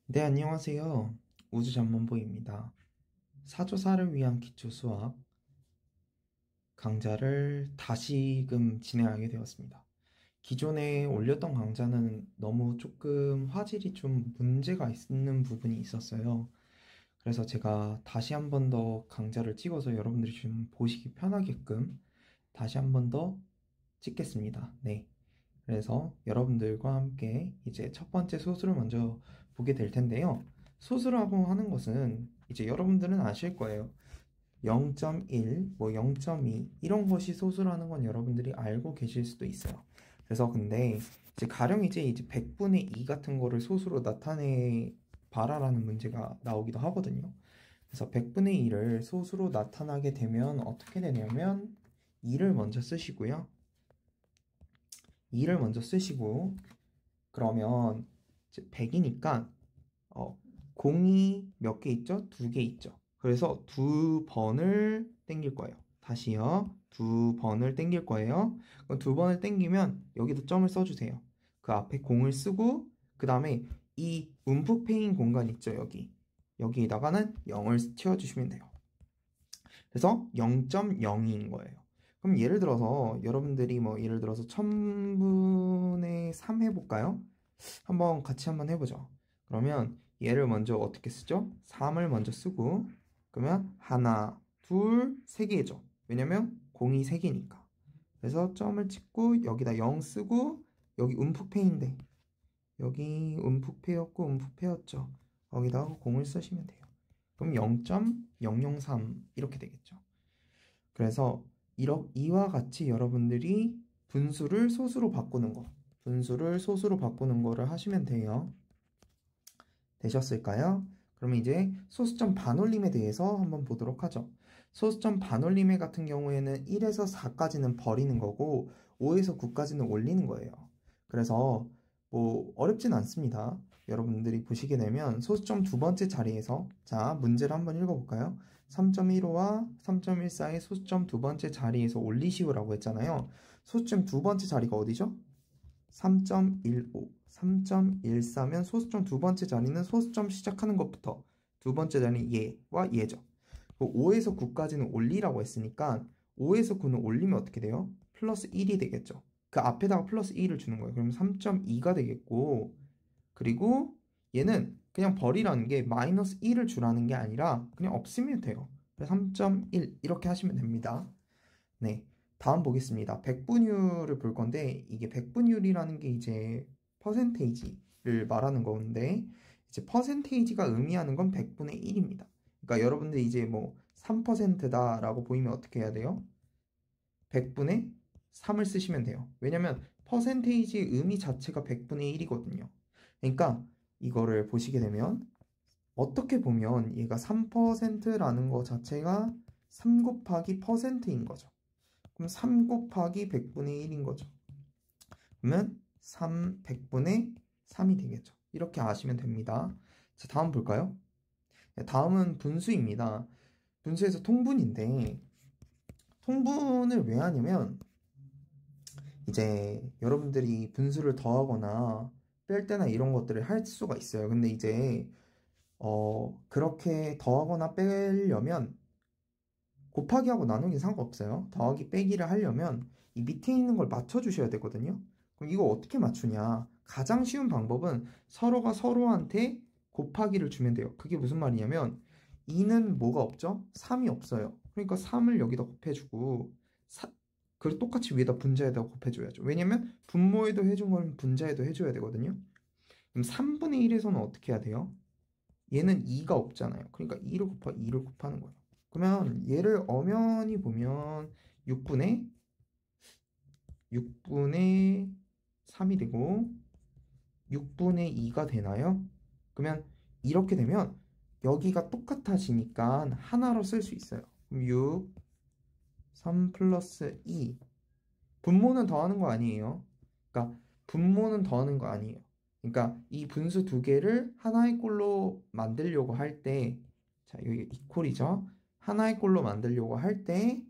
네, 안녕하세요. 우주전문보입니다. 사조사를 위한 기초 수학 강좌를 다시금 진행하게 되었습니다. 기존에 올렸던 강좌는 너무 조금 화질이 좀 문제가 있는 부분이 있었어요. 그래서 제가 다시 한 번 더 강좌를 찍어서 여러분들이 좀 보시기 편하게끔 다시 한 번 더 찍겠습니다. 네. 그래서 여러분들과 함께 이제 첫 번째 소수를 먼저 보게 될 텐데요. 소수라고 하는 것은 이제 여러분들은 아실 거예요. 0.1, 뭐 0.2 이런 것이 소수라는 건 여러분들이 알고 계실 수도 있어요. 그래서 근데 이제 가령 이제 100분의 2 같은 거를 소수로 나타내 봐라라는 문제가 나오기도 하거든요. 그래서 100분의 2를 소수로 나타나게 되면 어떻게 되냐면 2를 먼저 쓰시고요. 2를 먼저 쓰시고 그러면 이제 100이니까 공이 몇 개 있죠? 두 개 있죠. 그래서 두 번을 땡길 거예요. 다시요. 두 번을 땡길 거예요. 그럼 두 번을 땡기면 여기다 점을 써주세요. 그 앞에 공을 쓰고 그 다음에 이 움푹 패인 공간 있죠? 여기에다가는 0을 채워주시면 돼요. 그래서 0.02인 거예요. 그럼 예를 들어서 여러분들이 뭐 예를 들어서 1000분의 3 해볼까요? 같이 한번 해보죠. 그러면 얘를 먼저 어떻게 쓰죠? 3을 먼저 쓰고 그러면 하나, 둘, 세 개죠. 왜냐면 공이 세 개니까. 그래서 점을 찍고 여기다 0 쓰고 여기 움푹패인데 여기 움푹패였고 움푹패였죠. 거기다가 공을 쓰시면 돼요. 그럼 0.003 이렇게 되겠죠. 그래서 이와 같이 여러분들이 분수를 소수로 바꾸는 거를 하시면 돼요. 되셨을까요? 그러면 이제 소수점 반올림에 대해서 한번 보도록 하죠. 소수점 반올림에 같은 경우에는 1에서 4까지는 버리는 거고 5에서 9까지는 올리는 거예요. 그래서 뭐 어렵진 않습니다. 여러분들이 보시게 되면 소수점 두 번째 자리에서 자 문제를 한번 읽어볼까요? 3.15와 3.14의 소수점 두 번째 자리에서 올리시오라고 했잖아요. 소수점 두 번째 자리가 어디죠? 3.15, 3.14면 소수점 두 번째 자리는 소수점 시작하는 것부터 두 번째 자리는 얘와 얘죠. 5에서 9까지는 올리라고 했으니까 5에서 9는 올리면 어떻게 돼요? 플러스 1이 되겠죠. 그 앞에다가 플러스 1을 주는 거예요. 그럼 3.2가 되겠고 그리고 얘는 그냥 버리라는 게 마이너스 1을 주라는 게 아니라 그냥 없으면 돼요. 3.1 이렇게 하시면 됩니다. 네. 다음 보겠습니다. 백분율을 볼 건데 이게 백분율이라는 게 이제 퍼센테이지를 말하는 건데 이제 퍼센테이지가 의미하는 건 100분의 1입니다. 그러니까 여러분들 이제 뭐 3%다라고 보이면 어떻게 해야 돼요? 100분의 3을 쓰시면 돼요. 왜냐면 퍼센테이지의 의미 자체가 100분의 1이거든요. 그러니까 이거를 보시게 되면 어떻게 보면 얘가 3%라는 거 자체가 3 곱하기 퍼센트인 거죠. 그럼 3 곱하기 100분의 1인 거죠. 그러면 100분의 3이 되겠죠. 이렇게 아시면 됩니다. 자, 다음 볼까요? 네, 다음은 분수입니다. 분수에서 통분인데 통분을 왜 하냐면 이제 여러분들이 분수를 더하거나 뺄 때나 이런 것들을 할 수가 있어요. 근데 이제 그렇게 더하거나 빼려면 곱하기하고 나누기 상관없어요. 더하기 빼기를 하려면 이 밑에 있는 걸 맞춰주셔야 되거든요. 그럼 이거 어떻게 맞추냐? 가장 쉬운 방법은 서로가 서로한테 곱하기를 주면 돼요. 그게 무슨 말이냐면 2는 뭐가 없죠? 3이 없어요. 그러니까 3을 여기다 곱해주고 그걸 똑같이 위에다 분자에다 곱해줘야죠. 왜냐면 분모에도 해준 걸 분자에도 해줘야 되거든요. 그럼 3분의 1에서는 어떻게 해야 돼요? 얘는 2가 없잖아요. 그러니까 2를 곱하기 2를 곱하는 거예요. 그러면 얘를 엄연히 보면 6분의 3이 되고 6분의 2가 되나요? 그러면 이렇게 되면 여기가 똑같아지니까 하나로 쓸 수 있어요. 그럼 6, 3 플러스 2. 분모는 더하는 거 아니에요. 그러니까 분모는 더하는 거 아니에요. 그러니까 이 분수 두 개를 하나의 꼴로 만들려고 할 때, 자, 여기 이퀄이죠. 하나의 꼴로 만들려고 할 때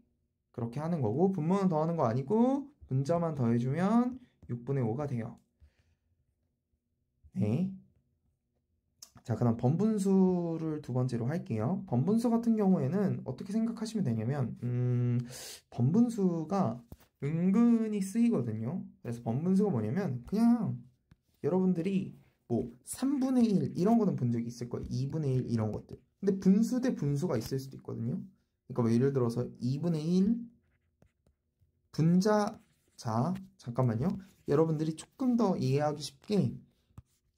그렇게 하는 거고 분모는 더하는 거 아니고 분자만 더해주면 6분의 5가 돼요. 네. 자, 그다음 번분수를 두 번째로 할게요. 번분수 같은 경우에는 어떻게 생각하시면 되냐면, 번분수가 은근히 쓰이거든요. 그래서 번분수가 뭐냐면, 그냥 여러분들이 뭐 3분의 1 이런 거는 본 적이 있을 거예요. 2분의 1 이런 것들. 근데 분수 대 분수가 있을 수도 있거든요. 그러니까 뭐 예를 들어서 2분의 1 분자, 자, 잠깐만요. 여러분들이 조금 더 이해하기 쉽게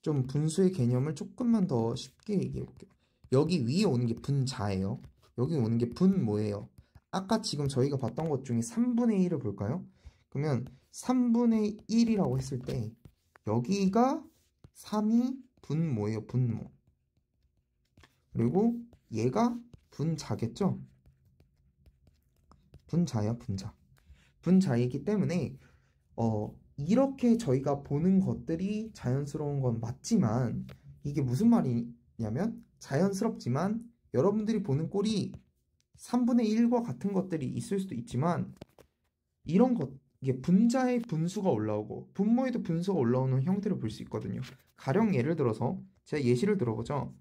좀 분수의 개념을 조금만 더 쉽게 얘기해 볼게요. 여기 위에 오는 게 분자예요. 여기 오는 게 분모예요. 아까 지금 저희가 봤던 것 중에 3분의 1을 볼까요? 그러면 3분의 1이라고 했을 때 여기가 3이 분모예요. 분모. 그리고 얘가 분자겠죠? 분자야, 분자. 분자이기 때문에 이렇게 저희가 보는 것들이 자연스러운 건 맞지만 이게 무슨 말이냐면 자연스럽지만 여러분들이 보는 꼴이 3분의 1과 같은 것들이 있을 수도 있지만 이런 것, 이게 분자의 분수가 올라오고 분모에도 분수가 올라오는 형태를 볼 수 있거든요. 가령 예를 들어서 제가 예시를 들어보죠.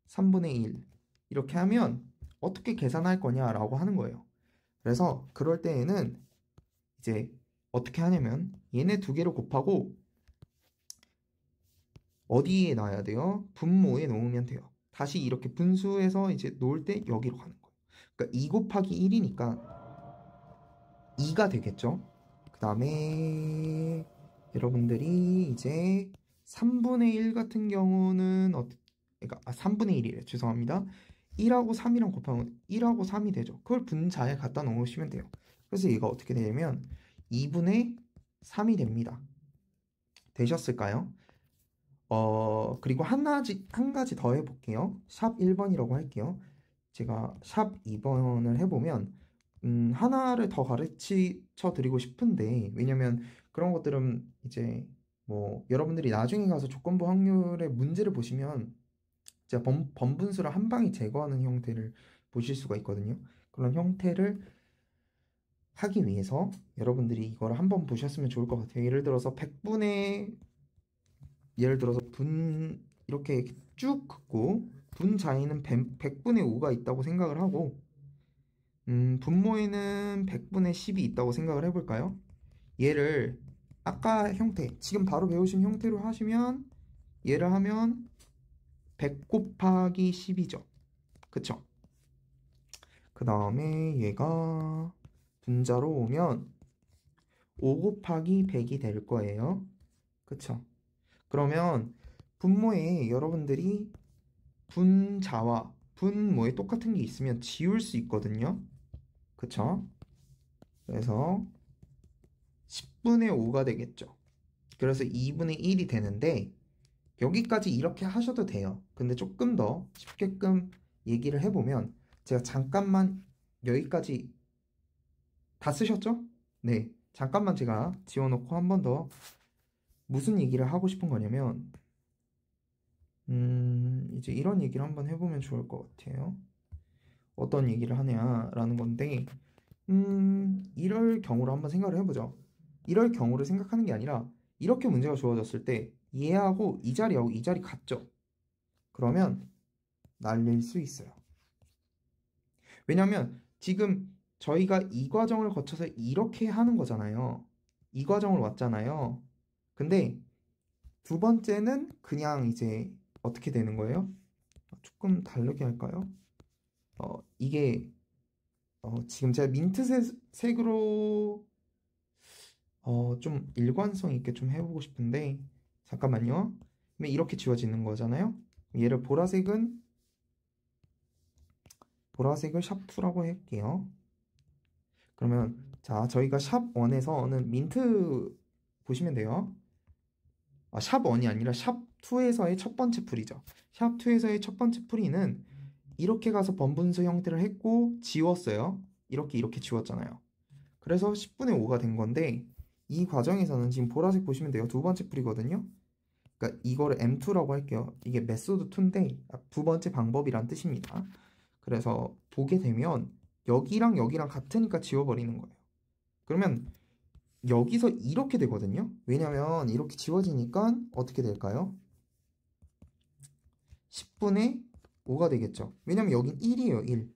3분의 1 이렇게 하면 어떻게 계산할 거냐라고 하는 거예요. 그래서 그럴 때에는 이제 어떻게 하냐면 얘네 두 개를 곱하고 어디에 놔야 돼요? 분모에 놓으면 돼요. 다시 이렇게 분수해서 이제 놓을 때 여기로 가는 거예요. 그러니까 2 곱하기 1이니까 2가 되겠죠? 그 다음에 여러분들이 이제 3분의 1 같은 경우는 그러니까 3분의 1이래. 죄송합니다. 1하고 3이랑 곱하면 1하고 3이 되죠. 그걸 분자에 갖다 놓으시면 돼요. 그래서 얘가 어떻게 되냐면 2분의 3이 됩니다. 되셨을까요? 그리고 한 가지 더 해볼게요. 샵 1번이라고 할게요. 제가 샵 2번을 해보면 하나를 더 가르쳐 드리고 싶은데 왜냐면 그런 것들은 이제 뭐 여러분들이 나중에 가서 조건부 확률의 문제를 보시면 제가 번분수를 한 방에 제거하는 형태를 보실 수가 있거든요. 그런 형태를 하기 위해서 여러분들이 이걸 한번 보셨으면 좋을 것 같아요. 예를 들어서 이렇게 쭉 긋고 분자에는 100분의 5가 있다고 생각을 하고 분모에는 100분의 10이 있다고 생각을 해볼까요? 얘를 아까 형태, 지금 바로 배우신 형태로 하시면 얘를 하면 100 곱하기 10이죠. 그쵸? 그 다음에 얘가 분자로 오면 5 곱하기 100이 될 거예요. 그쵸? 그러면 분모에 여러분들이 분자와 분모에 똑같은 게 있으면 지울 수 있거든요. 그쵸? 그래서 10분의 5가 되겠죠. 그래서 2분의 1이 되는데 여기까지 이렇게 하셔도 돼요. 근데 조금 더 쉽게끔 얘기를 해보면 제가 잠깐만 여기까지 다 쓰셨죠? 네. 잠깐만 제가 지워놓고 한 번 더 무슨 얘기를 하고 싶은 거냐면 이제 이런 얘기를 한번 해보면 좋을 것 같아요. 어떤 얘기를 하냐라는 건데 이럴 경우로 한번 생각을 해보죠. 이럴 경우를 생각하는 게 아니라 이렇게 문제가 주어졌을 때 얘하고 이 자리하고 이 자리 같죠? 그러면 날릴 수 있어요. 왜냐면 지금 저희가 이 과정을 거쳐서 이렇게 하는 거잖아요. 이 과정을 왔잖아요. 근데 두 번째는 그냥 이제 어떻게 되는 거예요? 조금 다르게 할까요? 이게 지금 제가 민트색으로 좀 일관성 있게 좀 해보고 싶은데 잠깐만요. 그러면 이렇게 지워지는 거잖아요. 얘를 보라색을 샵2라고 할게요. 그러면 자 저희가 샵 1에서는 민트 보시면 돼요. 샵 1이 아니라 샵 2에서의 첫 번째 풀이죠. 샵 2에서의 첫 번째 풀이는 이렇게 가서 번분수 형태를 했고 지웠어요. 이렇게 지웠잖아요. 그래서 10분의 5가 된 건데 이 과정에서는 지금 보라색 보시면 돼요. 두 번째 풀이거든요. 그러니까 이거를 M2라고 할게요. 이게 메소드 2인데 두 번째 방법이란 뜻입니다. 그래서 보게 되면 여기랑 여기랑 같으니까 지워버리는 거예요. 그러면 여기서 이렇게 되거든요. 왜냐면 이렇게 지워지니까 어떻게 될까요? 10분의 5가 되겠죠. 왜냐면 여긴 1이에요, 1.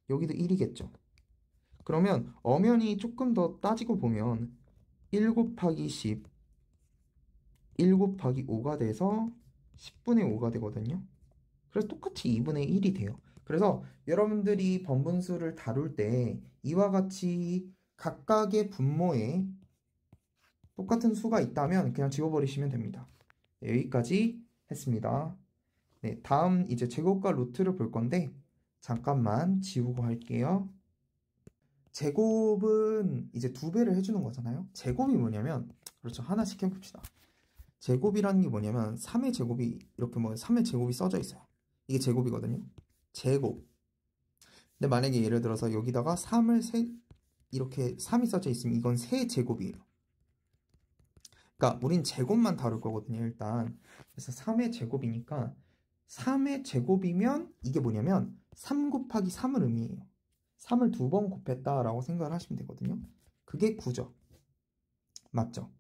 여기도 1이겠죠. 그러면 엄연히 조금 더 따지고 보면 1 곱하기 10, 1 곱하기 5가 돼서 10분의 5가 되거든요. 그래서 똑같이 2분의 1이 돼요. 그래서 여러분들이 번분수를 다룰 때 이와 같이 각각의 분모에 똑같은 수가 있다면 그냥 지워버리시면 됩니다. 네, 여기까지 했습니다. 네, 다음 이제 제곱과 루트를 볼 건데 잠깐만 지우고 할게요. 제곱은 이제 2배를 해주는 거잖아요. 제곱이 뭐냐면, 그렇죠, 하나씩 해봅시다. 제곱이라는 게 뭐냐면 3의 제곱이 이렇게 뭐 3의 제곱이 써져 있어요. 이게 제곱이거든요. 제곱. 근데 만약에 예를 들어서 여기다가 3을 이렇게 3이 써져 있으면 이건 3제곱이에요. 그러니까 우린 제곱만 다룰 거거든요, 일단. 그래서 3의 제곱이니까 3의 제곱이면 이게 뭐냐면 3 곱하기 3을 의미해요. 3을 2번 곱했다라고 생각을 하시면 되거든요. 그게 9죠. 맞죠?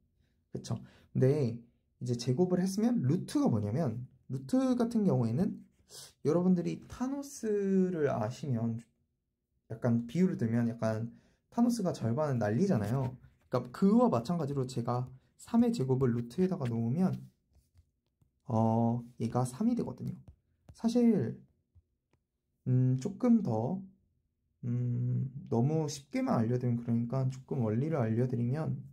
그쵸? 근데 이제 제곱을 했으면 루트가 뭐냐면 루트 같은 경우에는 여러분들이 타노스를 아시면 약간 비유를 들면 약간 타노스가 절반은 날리잖아요. 그러니까 그와 마찬가지로 제가 3의 제곱을 루트에다가 놓으면 얘가 3이 되거든요. 사실 조금 더 너무 쉽게만 알려드리면 그러니까 조금 원리를 알려드리면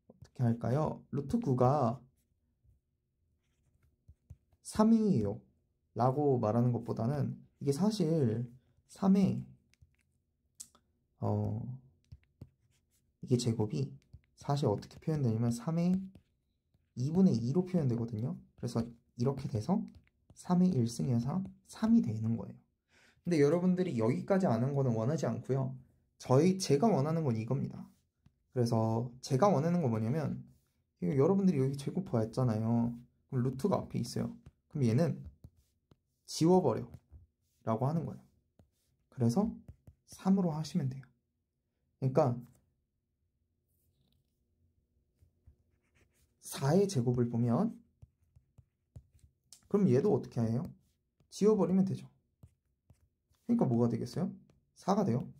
어떻게 할까요? 루트 9가 3이에요 라고 말하는 것보다는 이게 사실 3의 이게 제곱이 사실 어떻게 표현되냐면 3의 2분의 2로 표현되거든요. 그래서 이렇게 돼서 3의 1승에서 3이 되는 거예요. 근데 여러분들이 여기까지 아는 거는 원하지 않고요. 제가 원하는 건 이겁니다. 그래서 제가 원하는 건 뭐냐면 여러분들이 여기 제곱 보았잖아요. 그럼 루트가 앞에 있어요. 그럼 얘는 지워버려 라고 하는 거예요. 그래서 3으로 하시면 돼요. 그러니까 4의 제곱을 보면 그럼 얘도 어떻게 해요? 지워버리면 되죠. 그러니까 뭐가 되겠어요? 4가 돼요.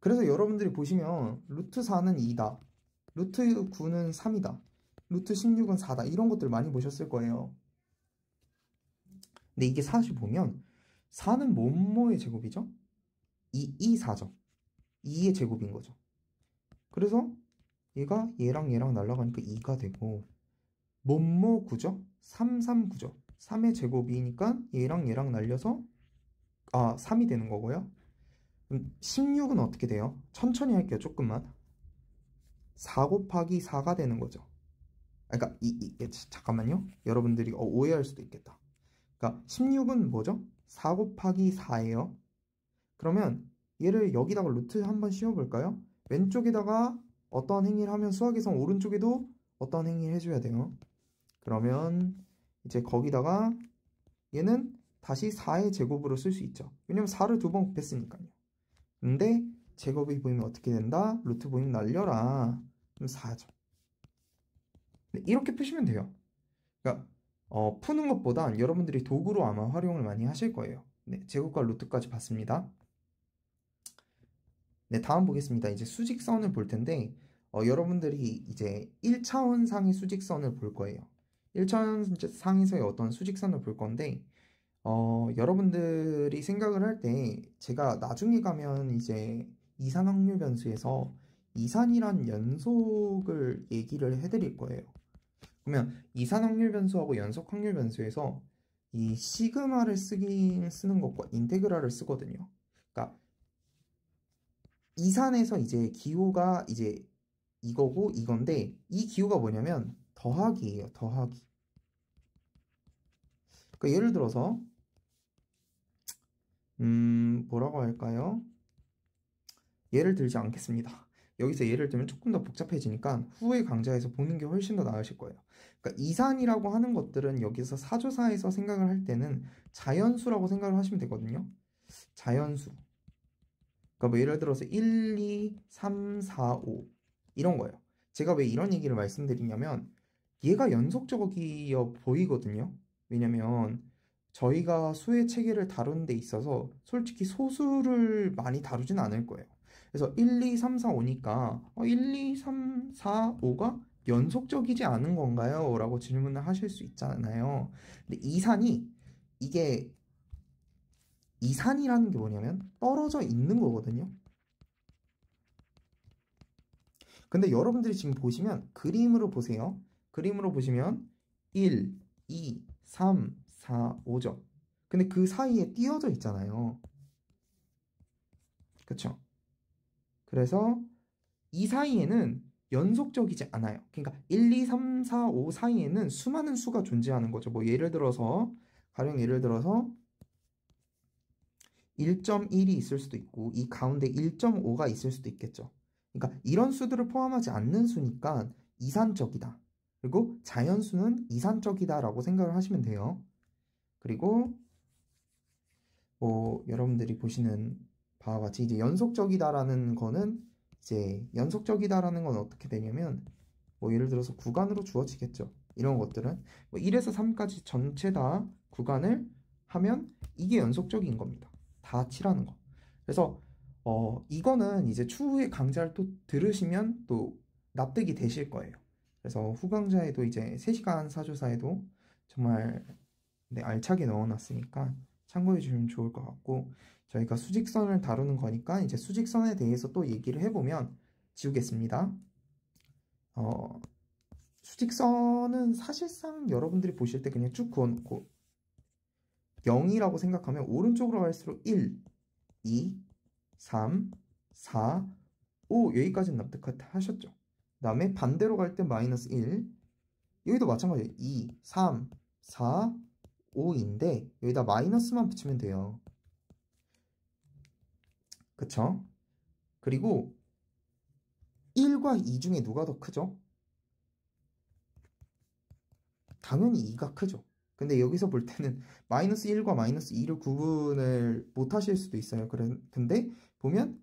그래서 여러분들이 보시면 루트 4는 2다. 루트 9는 3이다. 루트 16은 4다. 이런 것들 많이 보셨을 거예요. 근데 이게 사실 보면 4는 뭐뭐의 제곱이죠? 2, 4죠. 2의 제곱인 거죠. 그래서 얘가 얘랑 얘랑 날아가니까 2가 되고 뭐뭐 9죠? 3, 3, 9죠. 3의 제곱이니까 얘랑 얘랑 날려서 3이 되는 거고요. 그럼 16은 어떻게 돼요? 천천히 할게요. 조금만. 4 곱하기 4가 되는 거죠. 그러니까 잠깐만요. 여러분들이 오해할 수도 있겠다. 그러니까 16은 뭐죠? 4 곱하기 4예요. 그러면 얘를 여기다가 루트 한번 씌워볼까요? 왼쪽에다가 어떠한 행위를 하면 수학에서 오른쪽에도 어떠한 행위를 해줘야 돼요. 그러면 이제 거기다가 얘는 다시 4의 제곱으로 쓸 수 있죠. 왜냐면 4를 2번 곱했으니까요. 근데 제곱이 보이면 어떻게 된다? 루트 보이면 날려라. 그럼 4죠. 이렇게 푸시면 돼요. 그러니까 푸는 것보단 여러분들이 도구로 아마 활용을 많이 하실 거예요. 네, 제곱과 루트까지 봤습니다. 네, 다음 보겠습니다. 이제 수직선을 볼 텐데 여러분들이 이제 1차원상의 수직선을 볼 거예요. 1차원상에서의 어떤 수직선을 볼 건데 여러분들이 생각을 할 때 제가 나중에 가면 이제 이산 확률 변수에서 이산이란 연속을 얘기를 해드릴 거예요. 그러면 이산 확률 변수하고 연속 확률 변수에서 이 시그마를 쓰는 것과 인테그랄을 쓰거든요. 그러니까 이산에서 이제 기호가 이제 이거고 이건데 이 기호가 뭐냐면 더하기예요. 더하기. 그러니까 예를 들어서 뭐라고 할까요? 예를 들지 않겠습니다. 여기서 예를 들면 조금 더 복잡해지니까 후에 강좌에서 보는 게 훨씬 더 나으실 거예요. 그러니까 이산이라고 하는 것들은 여기서 사조사에서 생각을 할 때는 자연수라고 생각을 하시면 되거든요. 자연수. 그러니까 뭐 예를 들어서 1, 2, 3, 4, 5 이런 거예요. 제가 왜 이런 얘기를 말씀드리냐면 얘가 연속적이어 보이거든요. 왜냐면 저희가 수의 체계를 다루는 데 있어서 솔직히 소수를 많이 다루진 않을 거예요. 그래서 1, 2, 3, 4, 5니까 1, 2, 3, 4, 5가 연속적이지 않은 건가요? 라고 질문을 하실 수 있잖아요. 근데 이게 이산이라는 게 뭐냐면 떨어져 있는 거거든요. 근데 여러분들이 지금 보시면 그림으로 보세요. 그림으로 보시면 1, 2, 3, 4, 5죠. 근데 그 사이에 띄어져 있잖아요. 그쵸? 그래서 이 사이에는 연속적이지 않아요. 그러니까 1, 2, 3, 4, 5 사이에는 수많은 수가 존재하는 거죠. 뭐 가령 예를 들어서 1.1이 있을 수도 있고 이 가운데 1.5가 있을 수도 있겠죠. 그러니까 이런 수들을 포함하지 않는 수니까 이산적이다. 그리고 자연수는 이산적이다라고 생각을 하시면 돼요. 그리고 뭐 여러분들이 보시는 바와 같이 이제 연속적이다라는 건 어떻게 되냐면 뭐 예를 들어서 구간으로 주어지겠죠. 이런 것들은 뭐 1에서 3까지 전체 다 구간을 하면 이게 연속적인 겁니다. 다 칠하는 거. 그래서 이거는 이제 추후에 강좌를 또 들으시면 또 납득이 되실 거예요. 그래서 후강좌에도 이제 3시간 사조사에도 정말 네, 알차게 넣어놨으니까 참고해 주시면 좋을 것 같고 저희가 수직선을 다루는 거니까 이제 수직선에 대해서 또 얘기를 해보면 지우겠습니다. 어, 수직선은 사실상 여러분들이 보실 때 그냥 쭉 그어놓고 0이라고 생각하면 오른쪽으로 갈수록 1, 2, 3, 4, 5 여기까지는 납득하셨죠? 그 다음에 반대로 갈 때 마이너스 1 여기도 마찬가지예요. 2, 3, 4, 5인데 여기다 마이너스만 붙이면 돼요. 그쵸? 그리고 1과 2 중에 누가 더 크죠? 당연히 2가 크죠. 근데 여기서 볼 때는 마이너스 1과 마이너스 2를 구분을 못 하실 수도 있어요. 근데 보면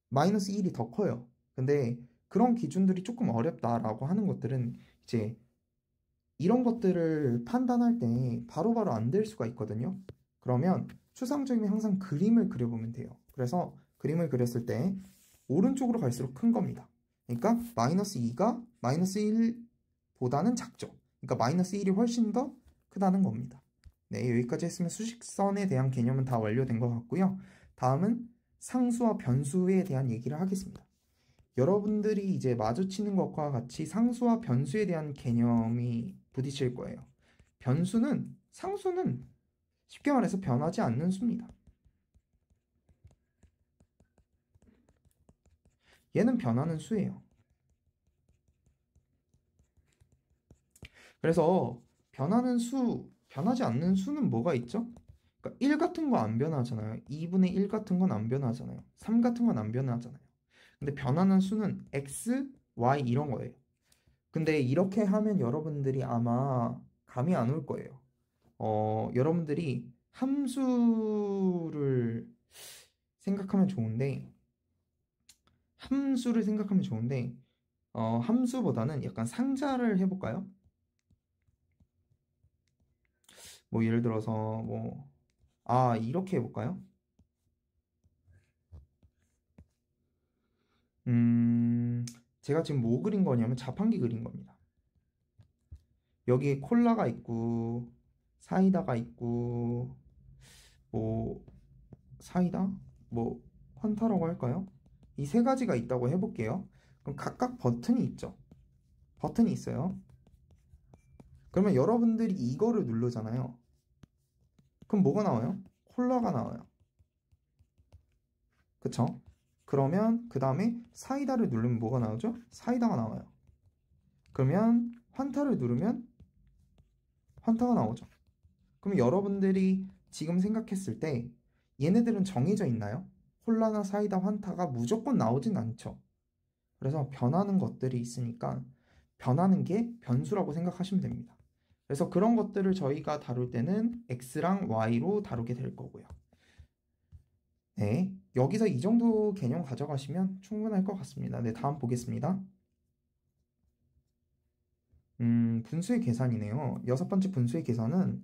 마이너스 1이 더 커요. 근데 그런 기준들이 조금 어렵다라고 하는 것들은 이제 이런 것들을 판단할 때 바로바로 안 될 수가 있거든요. 그러면 추상적이면 항상 그림을 그려보면 돼요. 그래서 그림을 그렸을 때 오른쪽으로 갈수록 큰 겁니다. 그러니까 마이너스 2가 마이너스 1보다는 작죠. 그러니까 마이너스 1이 훨씬 더 크다는 겁니다. 네, 여기까지 했으면 수직선에 대한 개념은 다 완료된 것 같고요. 다음은 상수와 변수에 대한 얘기를 하겠습니다. 여러분들이 이제 마주치는 것과 같이 상수와 변수에 대한 개념이 부딪힐 거예요. 상수는 쉽게 말해서 변하지 않는 수입니다. 얘는 변하는 수예요. 그래서 변하지 않는 수는 뭐가 있죠? 그러니까 1 같은 거 안 변하잖아요. 2분의 1 같은 건 안 변하잖아요. 3 같은 건 안 변하잖아요. 근데 변하는 수는 x, y 이런 거예요. 근데 이렇게 하면 여러분들이 아마 감이 안 올 거예요. 여러분들이 생각하면 좋은데, 함수를 생각하면 좋은데, 함수보다는 약간 상자를 해볼까요? 뭐 예를 들어서 이렇게 해볼까요? 제가 지금 뭐 그린 거냐면 자판기 그린 겁니다. 여기에 콜라가 있고 사이다가 있고 뭐 사이다? 뭐 환타라고 할까요? 이 세 가지가 있다고 해볼게요. 그럼 각각 버튼이 있죠. 버튼이 있어요. 그러면 여러분들이 이거를 누르잖아요. 그럼 뭐가 나와요? 콜라가 나와요. 그쵸? 그러면 그 다음에 사이다를 누르면 뭐가 나오죠? 사이다가 나와요. 그러면 환타를 누르면 환타가 나오죠. 그럼 여러분들이 지금 생각했을 때 얘네들은 정해져 있나요? 콜라나 사이다, 환타가 무조건 나오진 않죠. 그래서 변하는 것들이 있으니까 변하는 게 변수라고 생각하시면 됩니다. 그래서 그런 것들을 저희가 다룰 때는 x랑 y로 다루게 될 거고요. 네, 여기서 이 정도 개념 가져가시면 충분할 것 같습니다. 네, 다음 보겠습니다. 분수의 계산이네요. 여섯 번째 분수의 계산은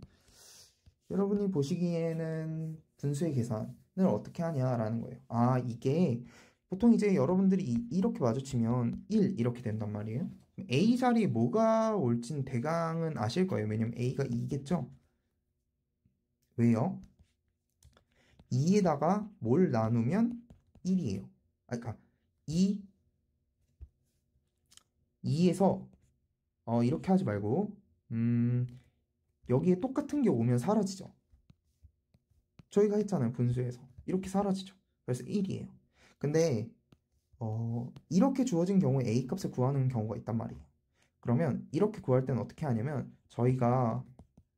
여러분이 보시기에는 분수의 계산을 어떻게 하냐라는 거예요. 아, 이게 보통 이제 여러분들이 이렇게 마주치면 1 이렇게 된단 말이에요. A 자리에 뭐가 올진 대강은 아실 거예요. 왜냐면 A가 2겠죠? 왜요? 2에다가 뭘 나누면 1이에요. 아, 그러니까 2에서 이렇게 하지 말고 여기에 똑같은 게 오면 사라지죠. 저희가 했잖아요. 분수에서. 이렇게 사라지죠. 그래서 1이에요. 근데 이렇게 주어진 경우에 A 값을 구하는 경우가 있단 말이에요. 그러면 이렇게 구할 때는 어떻게 하냐면 저희가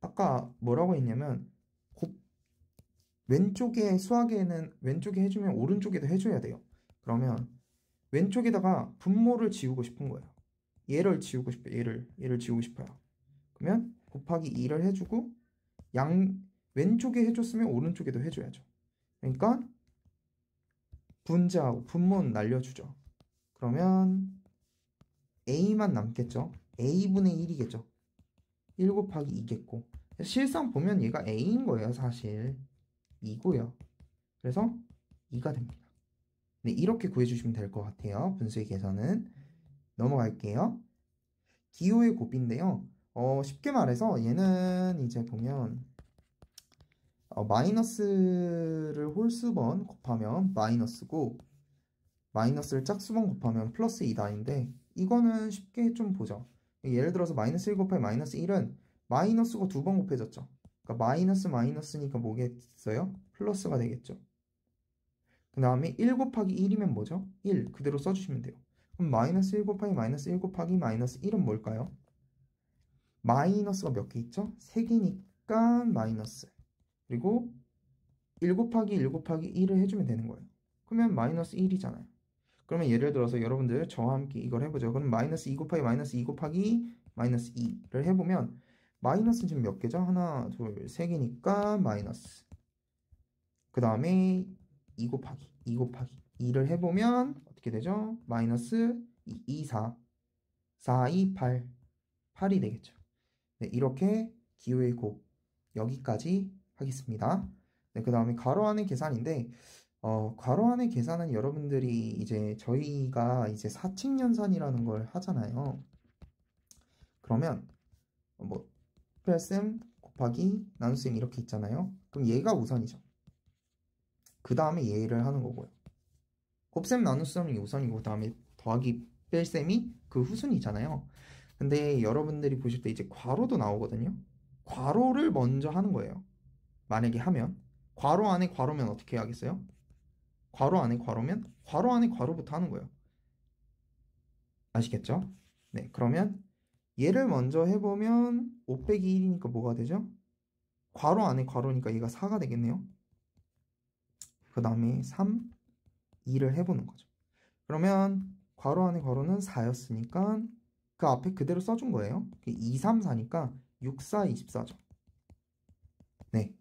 아까 뭐라고 했냐면 왼쪽에 수학에는 왼쪽에 해주면 오른쪽에도 해줘야 돼요. 그러면 왼쪽에다가 분모를 지우고 싶은 거예요. 얘를 지우고 싶어요. 얘를 지우고 싶어요. 그러면 곱하기 2를 해주고 왼쪽에 해줬으면 오른쪽에도 해줘야죠. 그러니까 분자하고 분모는 날려주죠. 그러면 A만 남겠죠. A분의 1이겠죠. 1 곱하기 2겠고 실상 보면 얘가 A인 거예요. 사실 2고요. 그래서 2가 됩니다. 네, 이렇게 구해주시면 될 것 같아요. 분수의 계산은. 넘어갈게요. 기호의 곱인데요. 쉽게 말해서 얘는 이제 보면 마이너스를 홀수번 곱하면 마이너스고 마이너스를 짝수번 곱하면 플러스 2다인데 이거는 쉽게 좀 보죠. 예를 들어서 마이너스 1 곱하기 마이너스 1은 마이너스가 두 번 곱해졌죠. 그러니까 마이너스니까 뭐겠어요? 플러스가 되겠죠. 그 다음에 1 곱하기 1이면 뭐죠? 1 그대로 써주시면 돼요. 그럼 마이너스 1 곱하기 마이너스 1 곱하기 마이너스 1은 뭘까요? 마이너스가 몇 개 있죠? 3개니까 마이너스. 그리고 1 곱하기 1 곱하기 1을 해주면 되는 거예요. 그러면 마이너스 1이잖아요. 그러면 예를 들어서 여러분들 저와 함께 이걸 해보죠. 그럼 마이너스 2 곱하기 마이너스 2 곱하기 마이너스 2를 해보면 마이너스는 지금 몇 개죠? 하나, 둘, 세 개니까 마이너스. 그 다음에 2 곱하기 2를 해보면 어떻게 되죠? 마이너스 2, 2, 4, 4, 2, 8, 8이 되겠죠. 네, 이렇게 기호의 곱 여기까지 하겠습니다. 네, 그 다음에 괄호 안의 계산인데 괄호 안의 계산은 여러분들이 이제 저희가 이제 사칙연산이라는 걸 하잖아요. 그러면 뭐 특별셈 곱하기 나눗셈 이렇게 있잖아요. 그럼 얘가 우선이죠. 그 다음에 얘를 하는 거고요. 곱셈 나눗셈이 우선이고 그 다음에 더하기 뺄셈이 그 후순위잖아요. 근데 여러분들이 보실 때 이제 괄호도 나오거든요. 괄호를 먼저 하는 거예요. 만약에 하면 괄호 안에 괄호면 어떻게 해야겠어요? 괄호 안에 괄호면 괄호 안에 괄호부터 하는 거예요. 아시겠죠? 네, 그러면 얘를 먼저 해보면 5 빼기 1이니까 뭐가 되죠? 괄호 안에 괄호니까 얘가 4가 되겠네요. 그 다음에 3, 2를 해보는 거죠. 그러면 괄호 안에 괄호는 4였으니까 그 앞에 그대로 써준 거예요. 2, 3, 4니까 6, 4, 24죠. 네.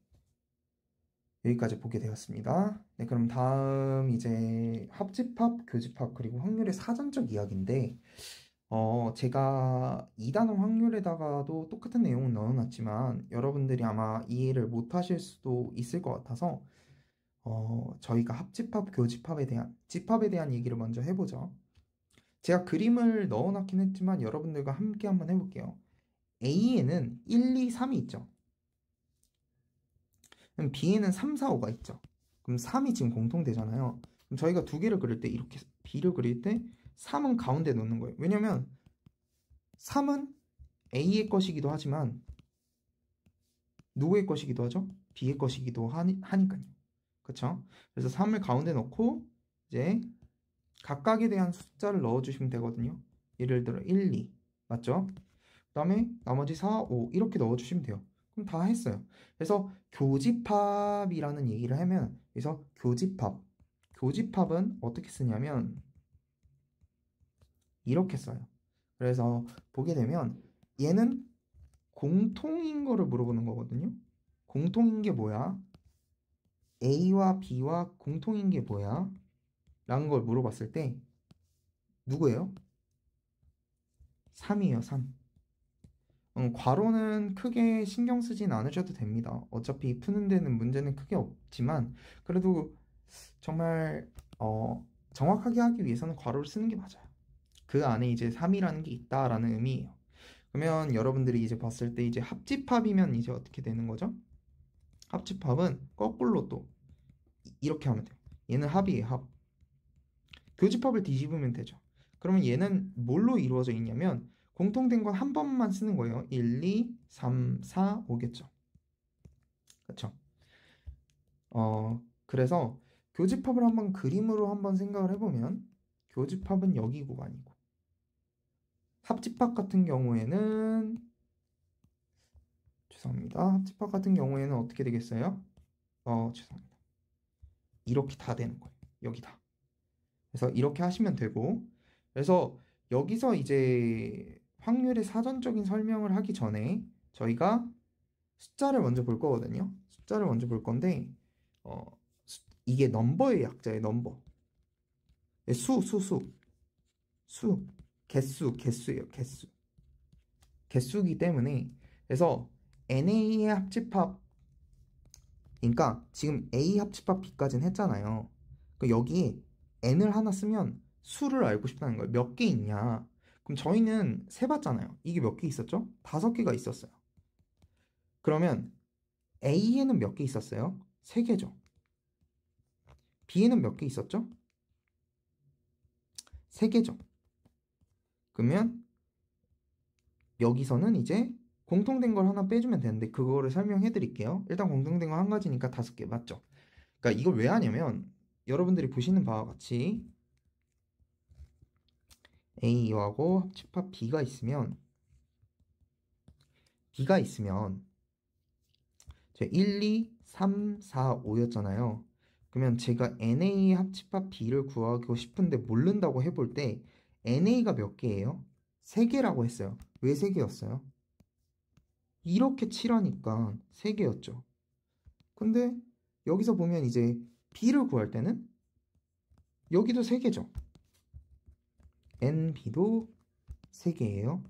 여기까지 보게 되었습니다. 네, 그럼 다음 이제 합집합, 교집합, 그리고 확률의 사전적 이야기인데 제가 2단원 확률에다가도 똑같은 내용은 넣어놨지만 여러분들이 아마 이해를 못 하실 수도 있을 것 같아서 저희가 합집합, 집합에 대한 얘기를 먼저 해보죠. 제가 그림을 넣어놨긴 했지만 여러분들과 함께 한번 해볼게요. A에는 1, 2, 3이 있죠. 그럼 B에는 3, 4, 5가 있죠. 그럼 3이 지금 공통되잖아요. 그럼 저희가 두 개를 그릴 때 이렇게 B를 그릴 때 3은 가운데 놓는 거예요. 왜냐면 3은 A의 것이기도 하지만 누구의 것이기도 하죠? B의 것이기도 하니까요. 그쵸? 그래서 3을 가운데 넣고 이제 각각에 대한 숫자를 넣어주시면 되거든요. 예를 들어 1, 2 맞죠? 그 다음에 나머지 4, 5 이렇게 넣어주시면 돼요. 그럼 다 했어요. 그래서 교집합이라는 얘기를 하면 그래서 교집합은 어떻게 쓰냐면 이렇게 써요. 그래서 보게 되면 얘는 공통인 거를 물어보는 거거든요. 공통인 게 뭐야? A와 B와 공통인 게 뭐야? 라는 걸 물어봤을 때 누구예요? 3이에요. 3. 괄호는 크게 신경 쓰진 않으셔도 됩니다. 어차피 푸는 데는 문제는 크게 없지만 그래도 정말 정확하게 하기 위해서는 괄호를 쓰는 게 맞아요. 그 안에 이제 3이라는 게 있다라는 의미예요. 그러면 여러분들이 이제 봤을 때 이제 합집합이면 이제 어떻게 되는 거죠? 합집합은 거꾸로 또 이렇게 하면 돼요. 얘는 합이에요, 합. 교집합을 뒤집으면 되죠. 그러면 얘는 뭘로 이루어져 있냐면 공통된 건 한 번만 쓰는 거예요. 1, 2, 3, 4, 5겠죠. 그렇죠? 그래서 교집합을 한번 그림으로 한번 생각을 해보면 교집합은 여기 구간이고 합집합 같은 경우에는 죄송합니다. 합집합 같은 경우에는 어떻게 되겠어요? 죄송합니다. 이렇게 다 되는 거예요. 여기다. 그래서 이렇게 하시면 되고 그래서 여기서 이제 확률의 사전적인 설명을 하기 전에 저희가 숫자를 먼저 볼 거거든요. 숫자를 먼저 볼 건데 어, 이게 넘버의 약자예요. 넘버. 네, 수. 개수예요. 개수기 때문에 그래서 NA의 합집합 그러니까 지금 A 합집합 B까지는 했잖아요. 그 여기에 N을 하나 쓰면 수를 알고 싶다는 거예요. 몇 개 있냐. 그럼 저희는 세봤잖아요. 이게 몇 개 있었죠? 5개가 있었어요. 그러면 A에는 몇 개 있었어요? 3개죠. B에는 몇 개 있었죠? 3개죠. 그러면 여기서는 이제 공통된 걸 하나 빼주면 되는데 그거를 설명해 드릴게요. 일단 공통된 거 한 가지니까 5개 맞죠? 그러니까 이걸 왜 하냐면 여러분들이 보시는 바와 같이 A하고 합집합 B가 있으면 제가 1, 2, 3, 4, 5였잖아요. 그러면 제가 NA의 합집합 B를 구하고 싶은데 모른다고 해볼 때 NA가 몇 개예요? 3개라고 했어요. 왜 3개였어요? 이렇게 칠하니까 3개였죠. 근데 여기서 보면 이제 B를 구할 때는 여기도 3개죠. NB도 3개예요.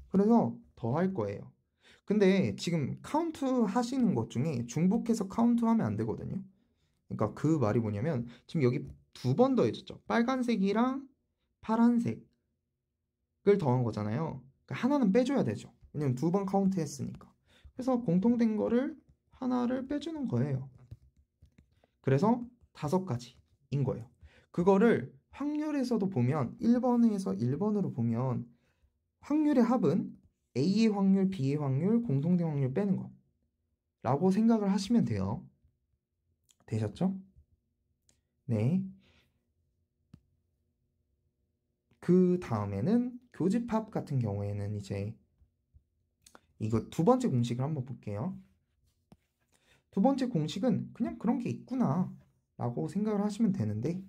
그래서 더 할 거예요. 근데 지금 카운트 하시는 것 중에 중복해서 카운트 하면 안 되거든요. 그러니까 그 말이 뭐냐면 지금 여기 2번 더해졌죠. 빨간색이랑 파란색을 더한 거잖아요. 그러니까 하나는 빼줘야 되죠. 왜냐면 2번 카운트 했으니까. 그래서 공통된 거를 하나를 빼주는 거예요. 그래서 5가지인 거예요. 그거를 확률에서도 보면 1번에서 1번으로 보면 확률의 합은 A의 확률, B의 확률, 공통된 확률 빼는 거 라고 생각을 하시면 돼요. 되셨죠? 네. 그 다음에는 교집합 같은 경우에는 이제 이거 2번째 공식을 한번 볼게요. 2번째 공식은 그냥 그런 게 있구나 라고 생각을 하시면 되는데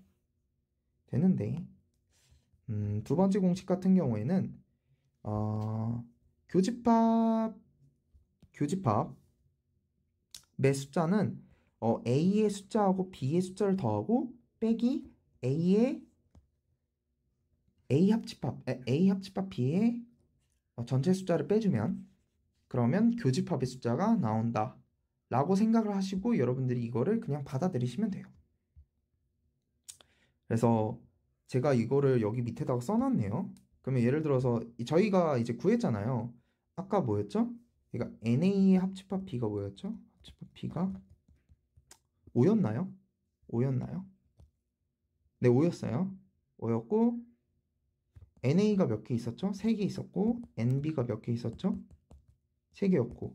2번째 공식 같은 경우에는 교집합 매 숫자는 A의 숫자하고 B의 숫자를 더하고 빼기 A 합집합 B의 전체 숫자를 빼주면 그러면 교집합의 숫자가 나온다 라고 생각을 하시고 여러분들이 이거를 그냥 받아들이시면 돼요. 그래서 제가 이거를 여기 밑에다가 써놨네요. 그러면 예를 들어서 저희가 이제 구했잖아요. 아까 뭐였죠? 그러니까 NA의 합집합 B가 뭐였죠? 합집합 B가 5였나요? 5였나요? 네, 5였어요. 5였고 NA가 몇 개 있었죠? 3개 있었고 NB가 몇 개 있었죠? 3개였고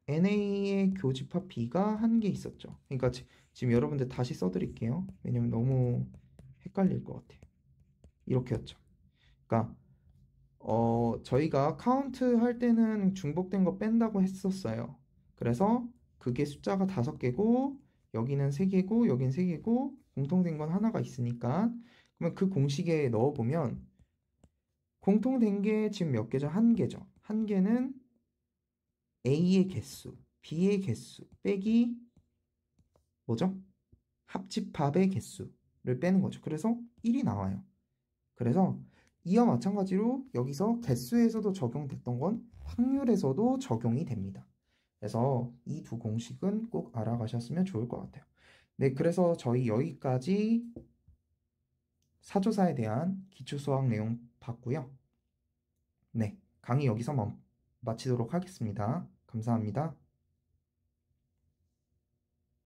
NA의 교집합 B가 1개 있었죠. 그러니까 지금 여러분들 다시 써드릴게요. 왜냐면 너무 헷갈릴 것 같아요. 이렇게였죠. 그러니까 저희가 카운트 할 때는 중복된 거 뺀다고 했었어요. 그래서 그게 숫자가 5개고 여기는 3개고 여긴 3개고 공통된 건 하나가 있으니까 그러면 그 공식에 넣어보면 공통된 게 지금 몇 개죠? 1개죠. 1개는 A의 개수, B의 개수 빼기 뭐죠? 합집합의 개수를 빼는 거죠. 그래서 1이 나와요. 그래서 이와 마찬가지로 여기서 개수에서도 적용됐던 건 확률에서도 적용이 됩니다. 그래서 이 두 공식은 꼭 알아가셨으면 좋을 것 같아요. 네, 그래서 저희 여기까지 사조사에 대한 기초수학 내용 봤고요. 네, 강의 여기서 마치도록 하겠습니다. 감사합니다.